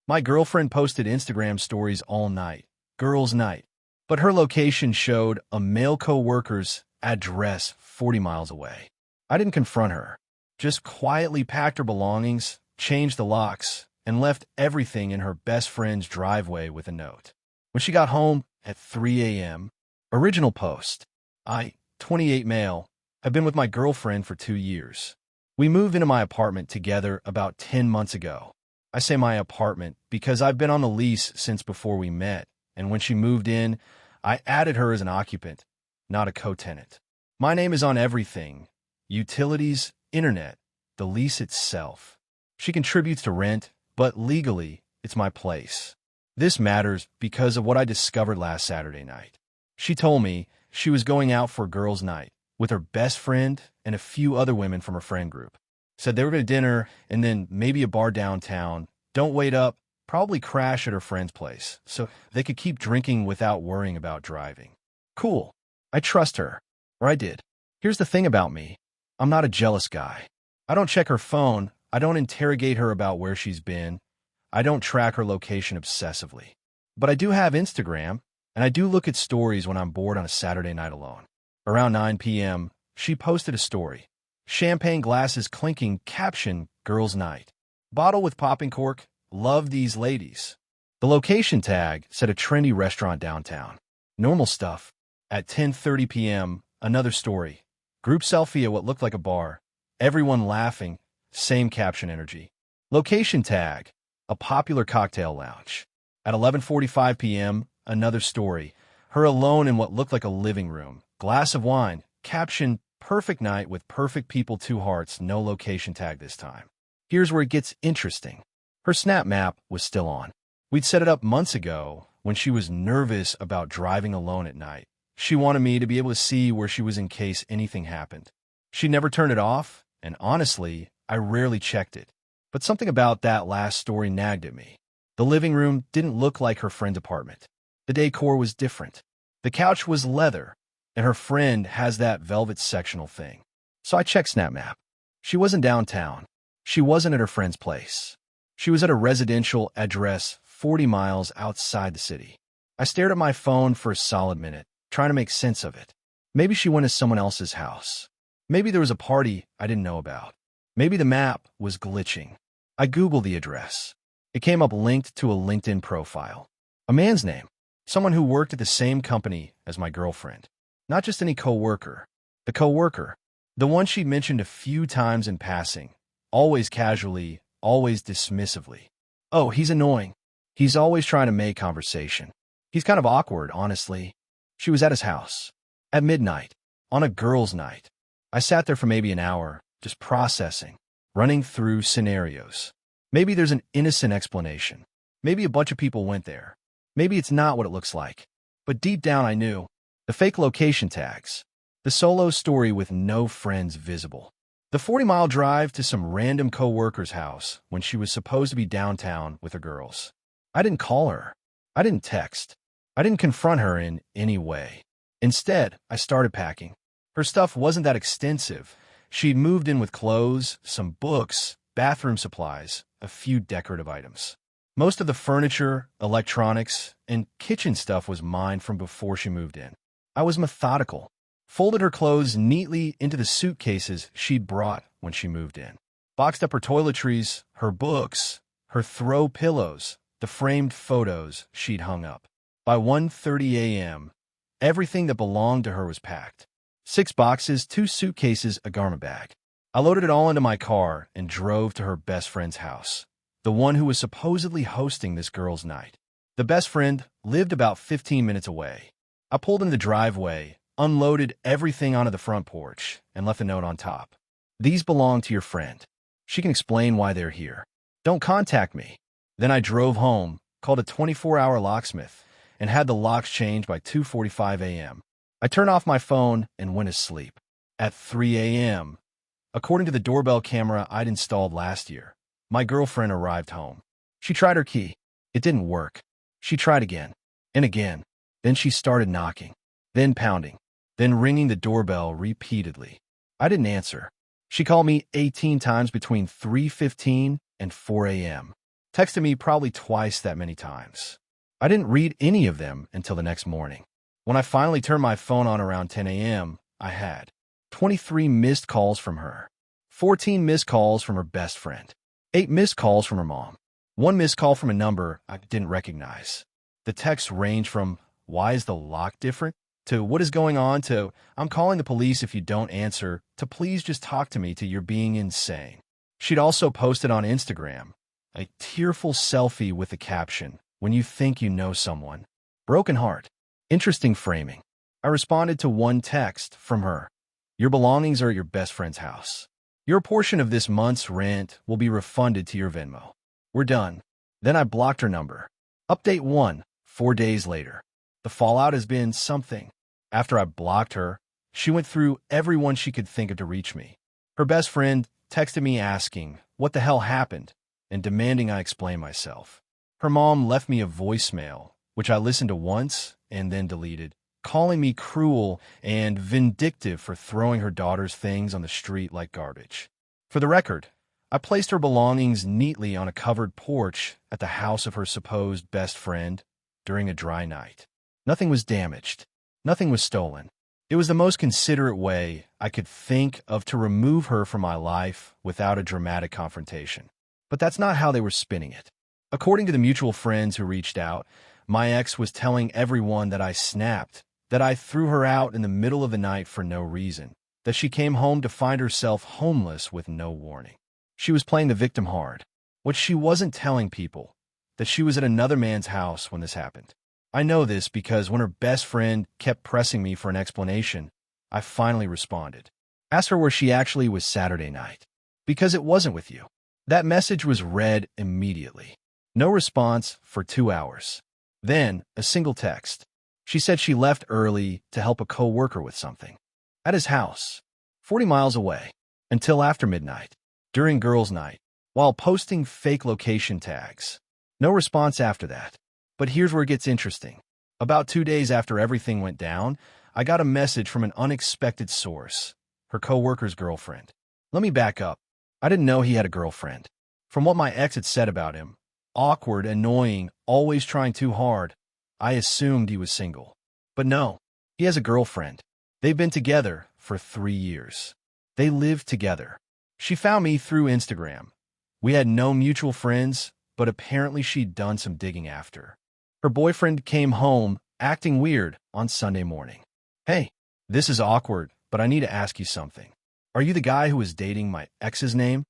My girlfriend posted Instagram stories all night, girls' night, but her location showed a male co-worker's address 40 miles away. I didn't confront her, just quietly packed her belongings, changed the locks, and left everything in her best friend's driveway with a note. When she got home at 3 a.m., original post, I, 28 male, have been with my girlfriend for 2 years. We moved into my apartment together about 10 months ago. I say my apartment because I've been on the lease since before we met, and when she moved in, I added her as an occupant, not a co-tenant. My name is on everything: utilities, internet, the lease itself. She contributes to rent, but legally, it's my place. This matters because of what I discovered last Saturday night. She told me she was going out for a girls' night with her best friend and a few other women from her friend group. Said they were going to dinner and then maybe a bar downtown. Don't wait up, probably crash at her friend's place, so they could keep drinking without worrying about driving. Cool. I trust her. Or I did. Here's the thing about me. I'm not a jealous guy. I don't check her phone. I don't interrogate her about where she's been. I don't track her location obsessively. But I do have Instagram, and I do look at stories when I'm bored on a Saturday night alone. Around 9 p.m., she posted a story. Champagne glasses clinking, caption, girls' night. Bottle with popping cork, love these ladies. The location tag said a trendy restaurant downtown. Normal stuff. At 10:30 p.m., another story. Group selfie at what looked like a bar. Everyone laughing, same caption energy. Location tag, a popular cocktail lounge. At 11:45 p.m., another story. Her alone in what looked like a living room. Glass of wine, caption, perfect night with perfect people, 2 hearts, no location tag this time. Here's where it gets interesting. Her Snap map was still on. We'd set it up months ago when she was nervous about driving alone at night. She wanted me to be able to see where she was in case anything happened. She never turned it off, and honestly, I rarely checked it. But something about that last story nagged at me. The living room didn't look like her friend's apartment. The decor was different. The couch was leather, and her friend has that velvet sectional thing. So I checked Snap Map. She wasn't downtown. She wasn't at her friend's place. She was at a residential address 40 miles outside the city. I stared at my phone for a solid minute, trying to make sense of it. Maybe she went to someone else's house. Maybe there was a party I didn't know about. Maybe the map was glitching. I Googled the address. It came up linked to a LinkedIn profile. A man's name. Someone who worked at the same company as my girlfriend. Not just any coworker. The coworker. The one she'd mentioned a few times in passing. Always casually, always dismissively. Oh, he's annoying. He's always trying to make conversation. He's kind of awkward, honestly. She was at his house. At midnight. On a girls' night. I sat there for maybe an hour, just processing. Running through scenarios. Maybe there's an innocent explanation. Maybe a bunch of people went there. Maybe it's not what it looks like. But deep down I knew. The fake location tags. The solo story with no friends visible. The 40-mile drive to some random coworker's house when she was supposed to be downtown with her girls. I didn't call her. I didn't text. I didn't confront her in any way. Instead, I started packing. Her stuff wasn't that extensive. She'd moved in with clothes, some books, bathroom supplies, a few decorative items. Most of the furniture, electronics, and kitchen stuff was mine from before she moved in. I was methodical. Folded her clothes neatly into the suitcases she'd brought when she moved in. Boxed up her toiletries, her books, her throw pillows, the framed photos she'd hung up. By 1:30 a.m., everything that belonged to her was packed. 6 boxes, 2 suitcases, a garment bag. I loaded it all into my car and drove to her best friend's house, the one who was supposedly hosting this girls' night. The best friend lived about 15 minutes away. I pulled in the driveway, unloaded everything onto the front porch, and left a note on top. These belong to your friend. She can explain why they're here. Don't contact me. Then I drove home, called a 24-hour locksmith, and had the locks changed by 2:45 a.m. I turned off my phone and went to sleep. At 3 a.m., according to the doorbell camera I'd installed last year, my girlfriend arrived home. She tried her key. It didn't work. She tried again and again. Then she started knocking, then pounding, then ringing the doorbell repeatedly. I didn't answer. She called me 18 times between 3:15 and 4 a.m. Texted me probably twice that many times. I didn't read any of them until the next morning. When I finally turned my phone on around 10 a.m., I had 23 missed calls from her, 14 missed calls from her best friend, 8 missed calls from her mom, 1 missed call from a number I didn't recognize. The texts range from, "Why is the lock different?" to "What is going on?" to "I'm calling the police if you don't answer," to "Please just talk to me," to "You're being insane." She'd also posted on Instagram a tearful selfie with the caption, "When you think you know someone." Broken heart. Interesting framing. I responded to one text from her. "Your belongings are at your best friend's house. Your portion of this month's rent will be refunded to your Venmo. We're done." Then I blocked her number. Update 1, 4 days later. The fallout has been something. After I blocked her, she went through everyone she could think of to reach me. Her best friend texted me asking what the hell happened and demanding I explain myself. Her mom left me a voicemail, which I listened to once and then deleted, calling me cruel and vindictive for throwing her daughter's things on the street like garbage. For the record, I placed her belongings neatly on a covered porch at the house of her supposed best friend during a dry night. Nothing was damaged. Nothing was stolen. It was the most considerate way I could think of to remove her from my life without a dramatic confrontation. But that's not how they were spinning it. According to the mutual friends who reached out, my ex was telling everyone that I snapped, that I threw her out in the middle of the night for no reason, that she came home to find herself homeless with no warning. She was playing the victim hard. What she wasn't telling people, that she was at another man's house when this happened. I know this because when her best friend kept pressing me for an explanation, I finally responded. Asked her where she actually was Saturday night. "Because it wasn't with you." That message was read immediately. No response for 2 hours. Then, a single text. She said she left early to help a co-worker with something. At his house, 40 miles away, until after midnight, during girls' night, while posting fake location tags. No response after that. But here's where it gets interesting. About 2 days after everything went down, I got a message from an unexpected source, her co-worker's girlfriend. Let me back up. I didn't know he had a girlfriend. From what my ex had said about him, awkward, annoying, always trying too hard, I assumed he was single. But no, he has a girlfriend. They've been together for 3 years. They live together. She found me through Instagram. We had no mutual friends, but apparently she'd done some digging after. Her boyfriend came home, acting weird, on Sunday morning. "Hey, this is awkward, but I need to ask you something. Are you the guy who was dating my ex's name?"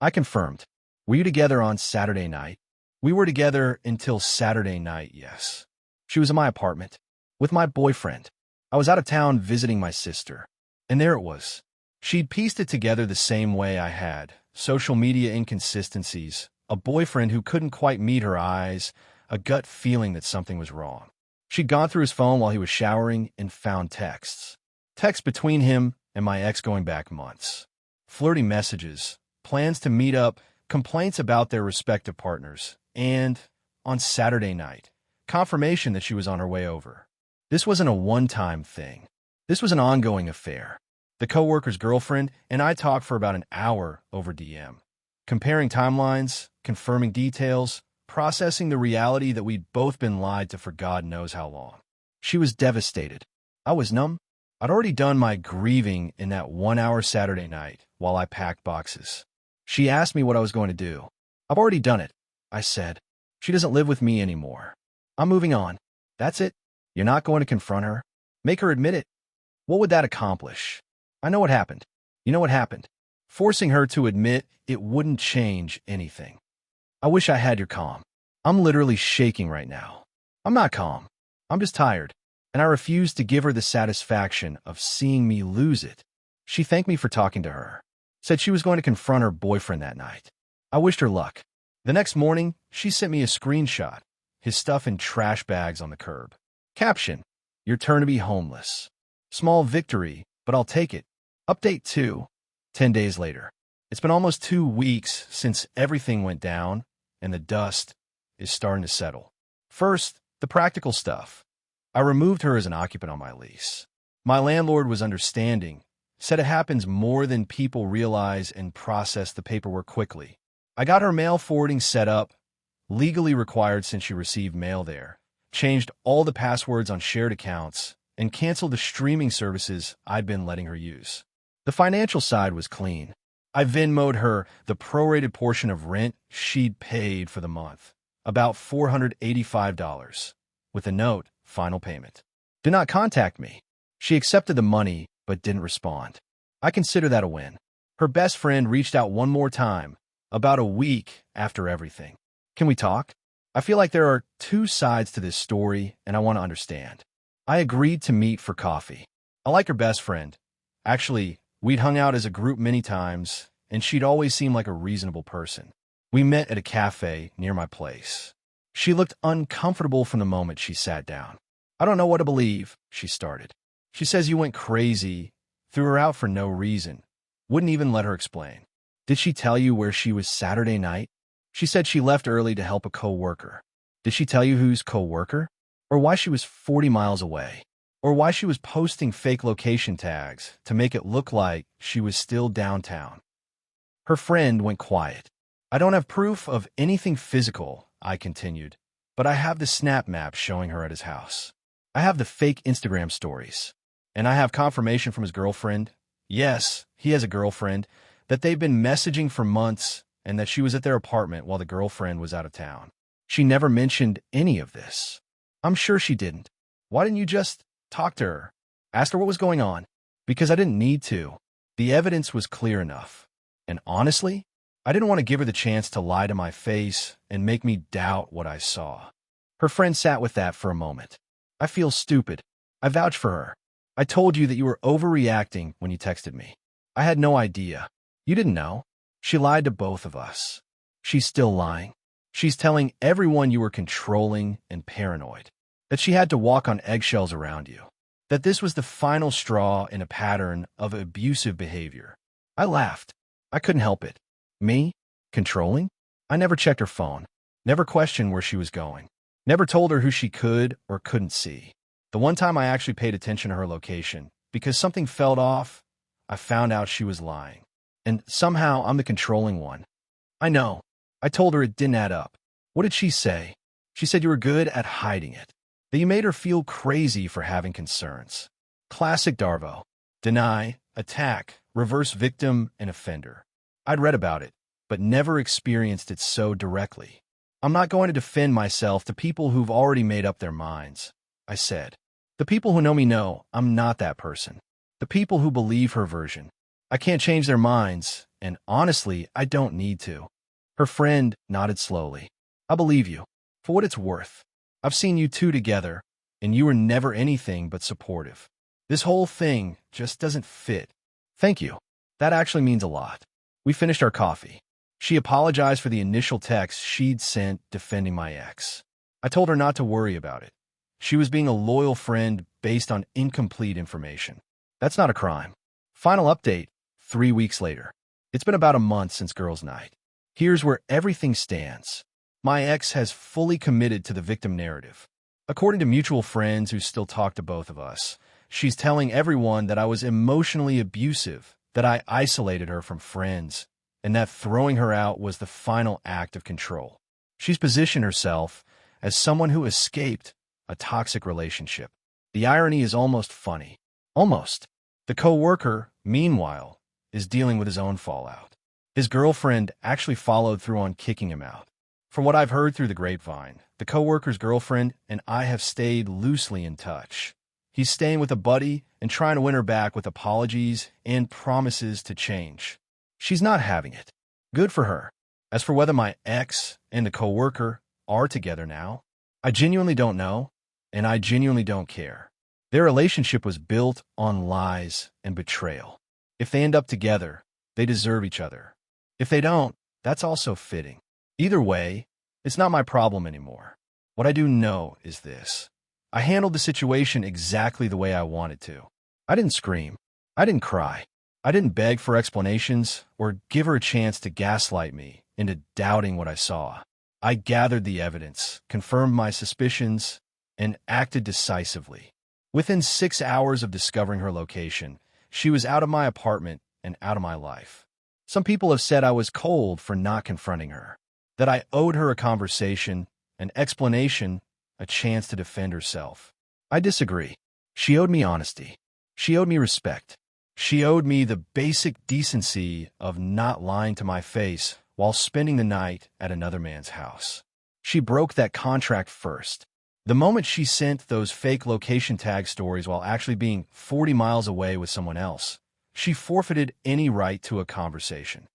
I confirmed. "Were you together on Saturday night?" "We were together until Saturday night, yes." She was in my apartment, with my boyfriend. I was out of town visiting my sister. And there it was. She'd pieced it together the same way I had. Social media inconsistencies, a boyfriend who couldn't quite meet her eyes, a gut feeling that something was wrong. She'd gone through his phone while he was showering and found texts. Texts between him and my ex going back months. Flirty messages, plans to meet up, complaints about their respective partners, and, on Saturday night, confirmation that she was on her way over. This wasn't a one-time thing. This was an ongoing affair. The co-worker's girlfriend and I talked for about an hour over DM, comparing timelines, confirming details, processing the reality that we'd both been lied to for God knows how long. She was devastated. I was numb. I'd already done my grieving in that 1-hour Saturday night while I packed boxes. She asked me what I was going to do. "I've already done it," I said. "She doesn't live with me anymore. I'm moving on." "That's it? You're not going to confront her? Make her admit it?" What would that accomplish? I know what happened. You know what happened? Forcing her to admit it wouldn't change anything. I wish I had your calm. I'm literally shaking right now. I'm not calm. I'm just tired. And I refuse to give her the satisfaction of seeing me lose it. She thanked me for talking to her. Said she was going to confront her boyfriend that night. I wished her luck. The next morning, she sent me a screenshot, his stuff in trash bags on the curb. Caption: "Your turn to be homeless. Small victory, but I'll take it." Update 2, 10 days later. It's been almost 2 weeks since everything went down, and the dust is starting to settle. First, the practical stuff. I removed her as an occupant on my lease. My landlord was understanding, said it happens more than people realize, and processed the paperwork quickly. I got her mail forwarding set up, legally required since she received mail there, changed all the passwords on shared accounts, and canceled the streaming services I'd been letting her use. The financial side was clean. I Venmo'd her the prorated portion of rent she'd paid for the month, about $485, with a note, final payment. Do not contact me. She accepted the money, but didn't respond. I consider that a win. Her best friend reached out one more time, about a week after everything. Can we talk? I feel like there are two sides to this story, and I want to understand. I agreed to meet for coffee. I like her best friend. Actually, we'd hung out as a group many times, and she'd always seemed like a reasonable person. We met at a cafe near my place. She looked uncomfortable from the moment she sat down. I don't know what to believe, she started. She says you went crazy, threw her out for no reason. Wouldn't even let her explain. Did she tell you where she was Saturday night? She said she left early to help a co-worker. Did she tell you whose co-worker? Or why she was 40 miles away? Or why she was posting fake location tags to make it look like she was still downtown? Her friend went quiet. I don't have proof of anything physical, I continued, but I have the snap map showing her at his house. I have the fake Instagram stories. And I have confirmation from his girlfriend. Yes, he has a girlfriend, that they've been messaging for months and that she was at their apartment while the girlfriend was out of town. She never mentioned any of this. I'm sure she didn't. Why didn't you just talk to her? Ask her what was going on? Because I didn't need to. The evidence was clear enough. And honestly, I didn't want to give her the chance to lie to my face and make me doubt what I saw. Her friend sat with that for a moment. I feel stupid. I vouch for her. I told you that you were overreacting when you texted me. I had no idea. You didn't know. She lied to both of us. She's still lying. She's telling everyone you were controlling and paranoid, that she had to walk on eggshells around you, that this was the final straw in a pattern of abusive behavior. I laughed. I couldn't help it. Me? Controlling? I never checked her phone, never questioned where she was going, never told her who she could or couldn't see. The one time I actually paid attention to her location, because something felt off, I found out she was lying. And somehow I'm the controlling one. I know. I told her it didn't add up. What did she say? She said you were good at hiding it, that you made her feel crazy for having concerns. Classic Darvo. Deny, attack, reverse victim, and offender. I'd read about it, but never experienced it so directly. I'm not going to defend myself to people who've already made up their minds, I said. The people who know me know I'm not that person. The people who believe her version. I can't change their minds, and honestly, I don't need to. Her friend nodded slowly. I believe you, for what it's worth. I've seen you two together, and you were never anything but supportive. This whole thing just doesn't fit. Thank you. That actually means a lot. We finished our coffee. She apologized for the initial text she'd sent defending my ex. I told her not to worry about it. She was being a loyal friend based on incomplete information. That's not a crime. Final update, 3 weeks later. It's been about a month since girls' night. Here's where everything stands. My ex has fully committed to the victim narrative. According to mutual friends who still talk to both of us, she's telling everyone that I was emotionally abusive, that I isolated her from friends, and that throwing her out was the final act of control. She's positioned herself as someone who escaped a toxic relationship. The irony is almost funny. Almost. The co-worker, meanwhile, is dealing with his own fallout. His girlfriend actually followed through on kicking him out. From what I've heard through the grapevine, the co-worker's girlfriend and I have stayed loosely in touch. He's staying with a buddy and trying to win her back with apologies and promises to change. She's not having it. Good for her. As for whether my ex and the co-worker are together now, I genuinely don't know, and I genuinely don't care. Their relationship was built on lies and betrayal. If they end up together, they deserve each other. If they don't, that's also fitting. Either way, it's not my problem anymore. What I do know is this. I handled the situation exactly the way I wanted to. I didn't scream. I didn't cry. I didn't beg for explanations or give her a chance to gaslight me into doubting what I saw. I gathered the evidence, confirmed my suspicions, and acted decisively. Within 6 hours of discovering her location, she was out of my apartment and out of my life. Some people have said I was cold for not confronting her. that I owed her a conversation, an explanation, a chance to defend herself. I disagree. She owed me honesty. She owed me respect. She owed me the basic decency of not lying to my face while spending the night at another man's house. She broke that contract first. The moment she sent those fake location tag stories while actually being 40 miles away with someone else, she forfeited any right to a conversation.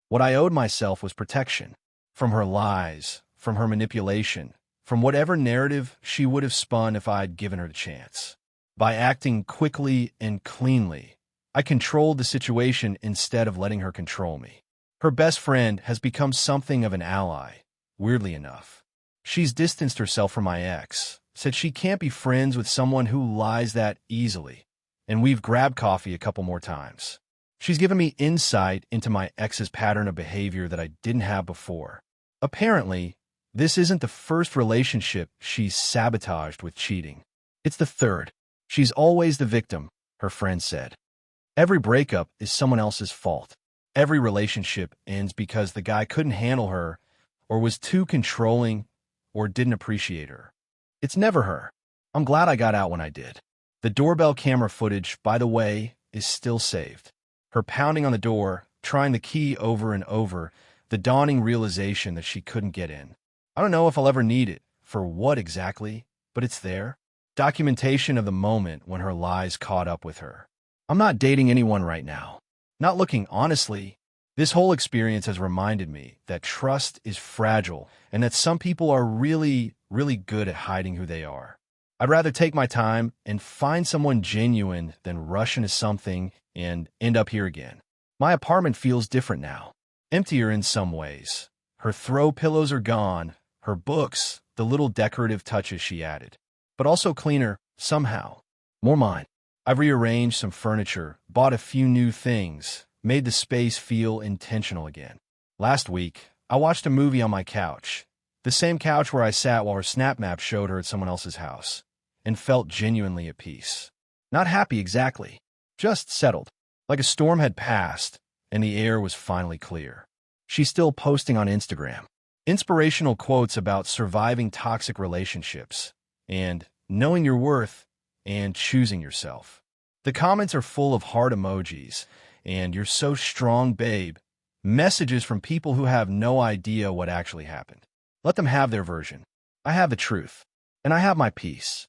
What I owed myself was protection. From her lies, from her manipulation, from whatever narrative she would have spun if I'd given her the chance. By acting quickly and cleanly, I controlled the situation instead of letting her control me. Her best friend has become something of an ally, weirdly enough. She's distanced herself from my ex, said she can't be friends with someone who lies that easily, and we've grabbed coffee a couple more times. She's given me insight into my ex's pattern of behavior that I didn't have before. Apparently, this isn't the first relationship she's sabotaged with cheating. It's the third. She's always the victim, her friend said. Every breakup is someone else's fault. Every relationship ends because the guy couldn't handle her, or was too controlling, or didn't appreciate her. It's never her. I'm glad I got out when I did. The doorbell camera footage, by the way, is still saved. Her pounding on the door, trying the key over and over, the dawning realization that she couldn't get in. I don't know if I'll ever need it, for what exactly, but it's there. Documentation of the moment when her lies caught up with her. I'm not dating anyone right now. Not looking honestly. This whole experience has reminded me that trust is fragile and that some people are really, really good at hiding who they are. I'd rather take my time and find someone genuine than rush into something and end up here again. My apartment feels different now. Emptier in some ways. Her throw pillows are gone, her books, the little decorative touches she added. But also cleaner, somehow. More mine. I've rearranged some furniture, bought a few new things, made the space feel intentional again. Last week, I watched a movie on my couch, the same couch where I sat while her Snap Map showed her at someone else's house, and felt genuinely at peace. Not happy exactly, just settled, like a storm had passed, and the air was finally clear. She's still posting on Instagram. Inspirational quotes about surviving toxic relationships, and knowing your worth, and choosing yourself. The comments are full of heart emojis, and "you're so strong, babe," messages from people who have no idea what actually happened. Let them have their version. I have the truth, and I have my peace.